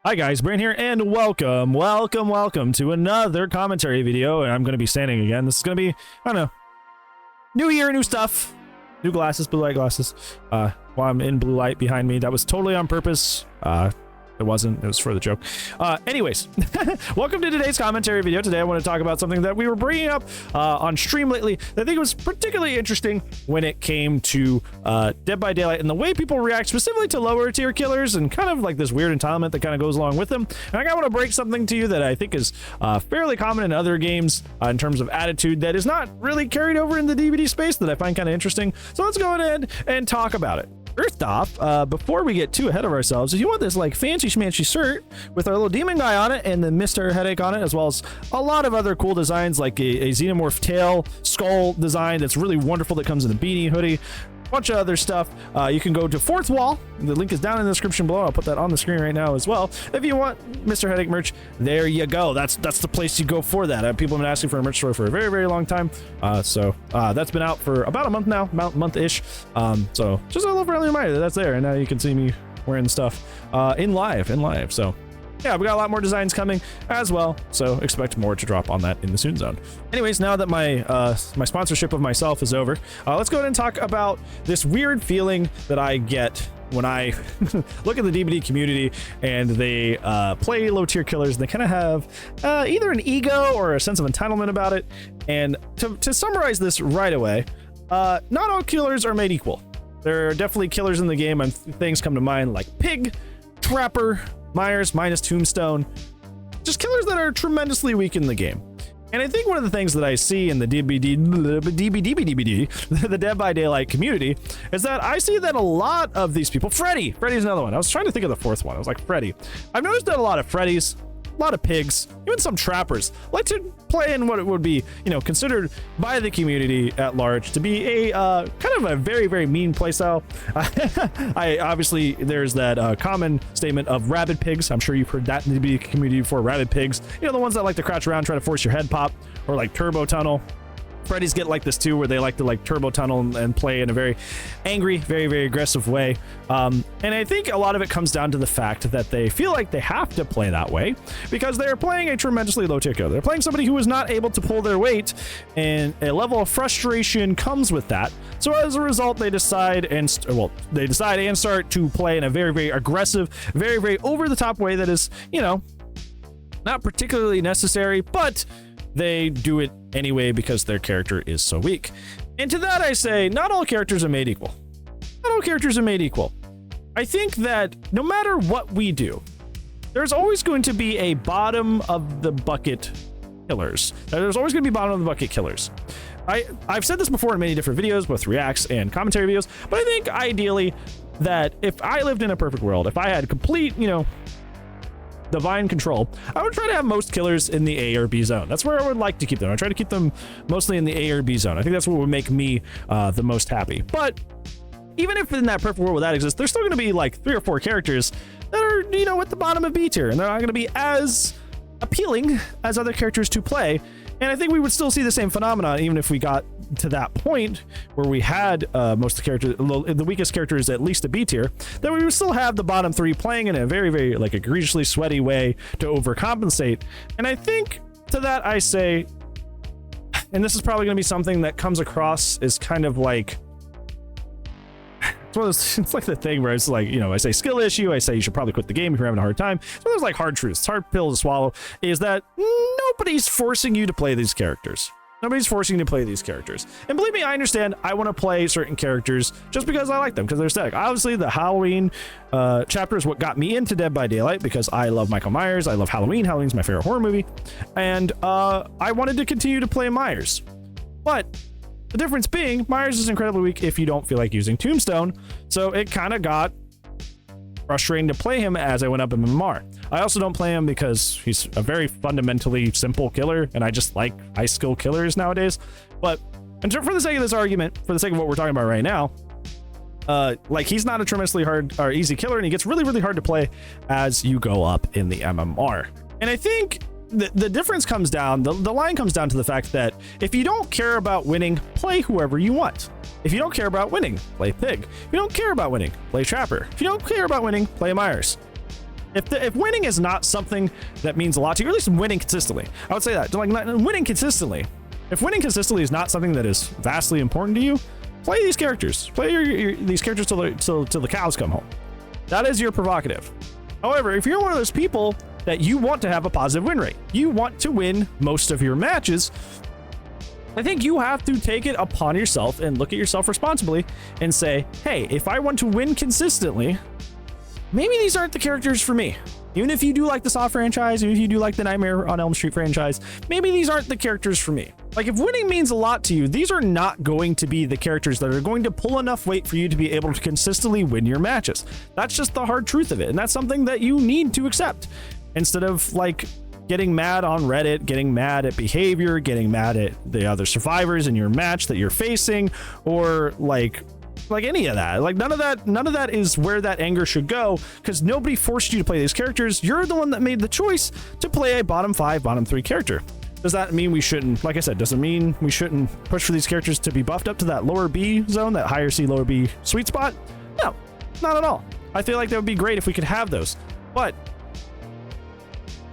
Hi guys, Brain here, and welcome to another commentary video. And I'm going to be standing again. This is going to be, I don't know, new year, new stuff, new glasses, blue light glasses. While I'm in blue light behind me, that was totally on purpose. It wasn't. It was for the joke. Anyways, welcome to today's commentary video. Today I want to talk about something that we were bringing up on stream lately that I think was particularly interesting when it came to Dead by Daylight and the way people react specifically to lower tier killers and kind of like this weird entitlement that kind of goes along with them. And I want to break something to you that I think is fairly common in other games in terms of attitude that is not really carried over in the DVD space that I find kind of interesting. So let's go ahead and talk about it. First off, before we get too ahead of ourselves, if you want this like fancy schmancy shirt with our little demon guy on it and the Mr. Headache on it, as well as a lot of other cool designs like a xenomorph tail skull design that's really wonderful that comes in a beanie hoodie, bunch of other stuff, you can go to Fourth Wall. The link is down in the description below. I'll put that on the screen right now as well. If you want Mr. Headache merch, there you go. That's the place you go for that. People have been asking for a merch store for a very, very long time. So that's been out for about a month now, month-ish. So just a little friendly reminder that's there. And now you can see me wearing stuff in live. So yeah, we got a lot more designs coming as well, so expect more to drop on that in the soon zone. Anyways, now that my sponsorship of myself is over, let's go ahead and talk about this weird feeling that I get when I look at the DVD community and they play low tier killers. And they kind of have either an ego or a sense of entitlement about it. And to summarize this right away, not all killers are made equal. There are definitely killers in the game, and things come to mind like Pig, Trapper, Myers minus Tombstone, just killers that are tremendously weak in the game. And I think one of the things that I see in the the Dead by Daylight community is that I see that a lot of these people, Freddy's another one. I was trying to think of the fourth one. I was like, Freddy. I've noticed that a lot of Freddy's, a lot of Pigs, even some Trappers like to play in what it would be, considered by the community at large to be a kind of a very, very mean playstyle. I obviously there's that common statement of rabid pigs. I'm sure you've heard that in the community before. Rabid pigs, the ones that like to crouch around, try to force your head pop, or like turbo tunnel. Freddy's get like this too, where they like to turbo tunnel and play in a very angry, very, very aggressive way. And I think a lot of it comes down to the fact that they feel like they have to play that way because they're playing a tremendously low tier killer. They're playing somebody who is not able to pull their weight, and a level of frustration comes with that. So as a result, they decide and start to play in a very, very aggressive, very, very over the top way that is, not particularly necessary, but they do it anyway because their character is so weak. And to that I say, not all characters are made equal. Not all characters are made equal. I think that no matter what we do, there's always going to be a bottom of the bucket killers. There's always going to be bottom of the bucket killers. I've said this before in many different videos, both reacts and commentary videos, but I think ideally that if I lived in a perfect world, if I had complete, divine control, I would try to have most killers in the A or B zone. That's where I would like to keep them. I try to keep them mostly in the A or B zone. I think that's what would make me the most happy. But even if in that perfect world where that exists, there's still going to be like 3 or 4 characters that are, at the bottom of B tier, and they're not going to be as appealing as other characters to play. And I think we would still see the same phenomenon even if we got to that point where we had most of the characters, the weakest characters at least a B tier, that we would still have the bottom 3 playing in a very, very egregiously sweaty way to overcompensate. And I think to that I say, and this is probably going to be something that comes across as kind of like, it's like the thing where it's like, I say skill issue, I say you should probably quit the game if you're having a hard time. So there's like hard truths, hard pill to swallow, is that nobody's forcing you to play these characters. Nobody's forcing you to play these characters. And believe me, I understand I want to play certain characters just because I like them, because they're aesthetic. Obviously, the Halloween chapter is what got me into Dead by Daylight because I love Michael Myers. I love Halloween. Halloween's my favorite horror movie. And I wanted to continue to play Myers. But the difference being, Myers is incredibly weak if you don't feel like using Tombstone. So it kind of got frustrating to play him as I went up in MMR. I also don't play him because he's a very fundamentally simple killer, and I just like high skill killers nowadays. But for the sake of this argument, for the sake of what we're talking about right now, he's not a tremendously hard or easy killer, and he gets really, really hard to play as you go up in the MMR. And I think the difference comes down, the line comes down to the fact that if you don't care about winning, play whoever you want. If you don't care about winning, play Pig. If you don't care about winning, play Trapper. If you don't care about winning, play Myers. If winning is not something that means a lot to you, or at least winning consistently, I would say that. Like, winning consistently. If winning consistently is not something that is vastly important to you, play these characters. Play these characters till the cows come home. That is your provocative. However, if you're one of those people that you want to have a positive win rate, you want to win most of your matches, I think you have to take it upon yourself and look at yourself responsibly and say, hey, if I want to win consistently, maybe these aren't the characters for me. Even if you do like the Saw franchise, even if you do like the Nightmare on Elm Street franchise, maybe these aren't the characters for me. Like, if winning means a lot to you, these are not going to be the characters that are going to pull enough weight for you to be able to consistently win your matches. That's just the hard truth of it. And that's something that you need to accept instead of like getting mad on Reddit, getting mad at behavior, getting mad at the other survivors in your match that you're facing, or like any of that. Like, none of that is where that anger should go, because nobody forced you to play these characters. You're the one that made the choice to play a bottom 5, bottom 3 character. Does that mean we shouldn't, like I said, does it mean we shouldn't push for these characters to be buffed up to that lower B zone, that higher C, lower B sweet spot? No, not at all. I feel like that would be great if we could have those. But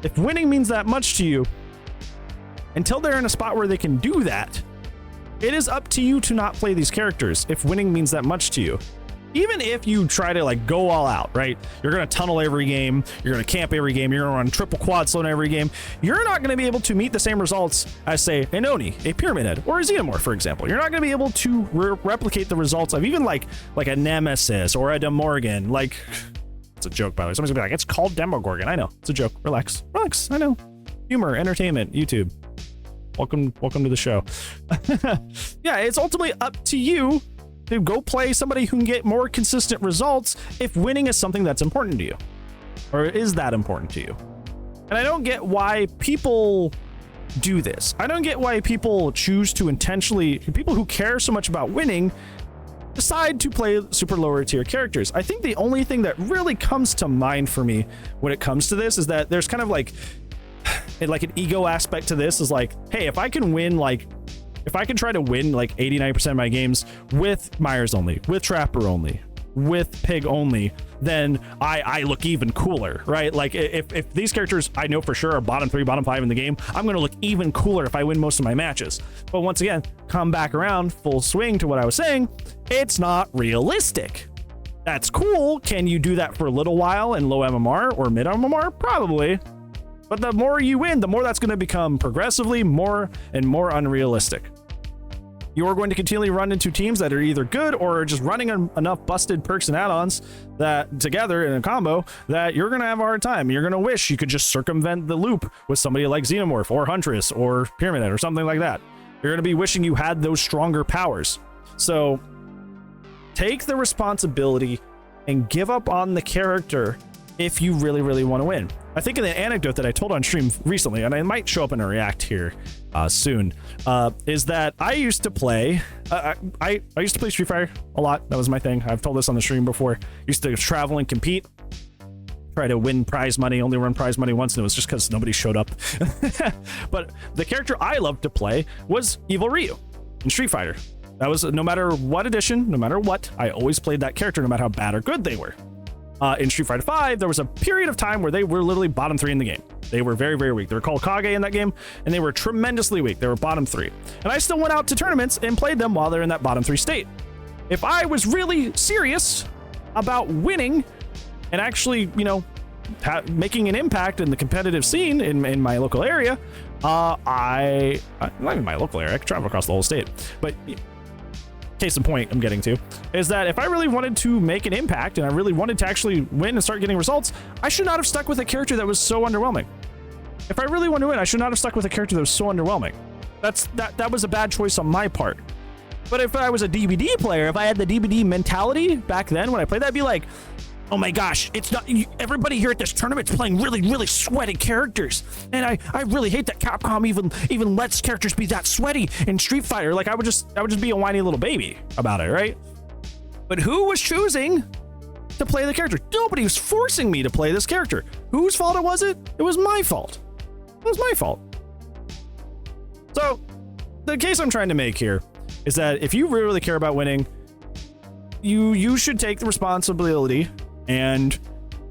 if winning means that much to you, until they're in a spot where they can do that, it is up to you to not play these characters if winning means that much to you. Even if you try to like go all out, right? You're going to tunnel every game, you're going to camp every game, you're going to run triple quad slow in every game. You're not going to be able to meet the same results as, say, an Oni, a Pyramid Head, or a Xenomorph, for example. You're not going to be able to replicate the results of even like a Nemesis or a Demogorgon. Like, it's a joke, by the way. Somebody's going to be like, it's called Demogorgon. I know, it's a joke. Relax. I know. Humor, entertainment, YouTube. Welcome to the show. Yeah, it's ultimately up to you to go play somebody who can get more consistent results if winning is something that's important to you, or is that important to you. And I don't get why people do this. I don't get why people choose to intentionally, people who care so much about winning, decide to play super lower tier characters. I think the only thing that really comes to mind for me when it comes to this is that there's kind of like an ego aspect to this. Is like, hey, if I can win, like, if I can try to win like 89% of my games with Myers only, with Trapper only, with Pig only, then I look even cooler, right? Like, if these characters I know for sure are bottom 3, bottom 5 in the game, I'm going to look even cooler if I win most of my matches. But once again, come back around full swing to what I was saying, it's not realistic. That's cool. Can you do that for a little while in low MMR or mid MMR? Probably. But the more you win, the more that's going to become progressively more and more unrealistic. You're going to continually run into teams that are either good or are just running enough busted perks and add-ons that together in a combo that you're going to have a hard time. You're going to wish you could just circumvent the loop with somebody like Xenomorph or Huntress or Pyramid Head or something like that. You're going to be wishing you had those stronger powers. So take the responsibility and give up on the character if you really, really want to win. I think in the anecdote that I told on stream recently, and I might show up in a react here soon, is that I used to play, I used to play Street Fighter a lot. That was my thing. I've told this on the stream before. Used to travel and compete, try to win prize money, only run prize money once, and it was just because nobody showed up. But the character I loved to play was Evil Ryu in Street Fighter. That was, no matter what edition, no matter what, I always played that character, no matter how bad or good they were. In Street Fighter 5, there was a period of time where they were literally bottom 3 in the game. They were very, very weak. They were called Kage in that game, and they were tremendously weak. They were bottom 3. And I still went out to tournaments and played them while they're in that bottom 3 state. If I was really serious about winning and actually, you know, making an impact in the competitive scene in my local area, not even my local area, I could travel across the whole state, but case in point I'm getting to is that if I really wanted to make an impact and I really wanted to actually win and start getting results, I should not have stuck with a character that was so underwhelming. If I really want to win, I should not have stuck with a character that was so underwhelming. That was a bad choice on my part. But if I was a DBD player, if I had the DBD mentality back then when I played that, I'd be like, oh my gosh, it's not everybody here at this tournament's playing really, really sweaty characters, and I really hate that Capcom even lets characters be that sweaty in Street Fighter. Like, I would just be a whiny little baby about it, right? But who was choosing to play the character? Nobody was forcing me to play this character. Whose fault was it? It was my fault. It was my fault. So the case I'm trying to make here is that if you really care about winning, you should take the responsibility and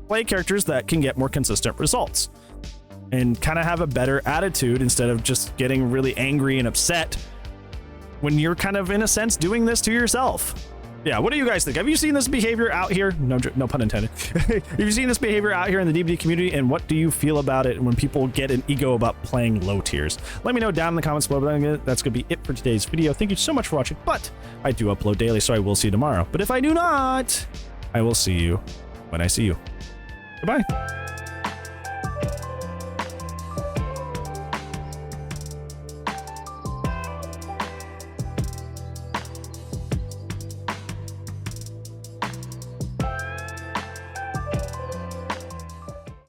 play characters that can get more consistent results and kind of have a better attitude instead of just getting really angry and upset when you're kind of, in a sense, doing this to yourself. Yeah, what do you guys think? Have you seen this behavior out here? No pun intended. Have you seen this behavior out here in the DBD community, and what do you feel about it when people get an ego about playing low tiers? Let me know down in the comments below. That's going to be it for today's video. Thank you so much for watching, but I do upload daily, so I will see you tomorrow. But if I do not, I will see you when I see you. Goodbye.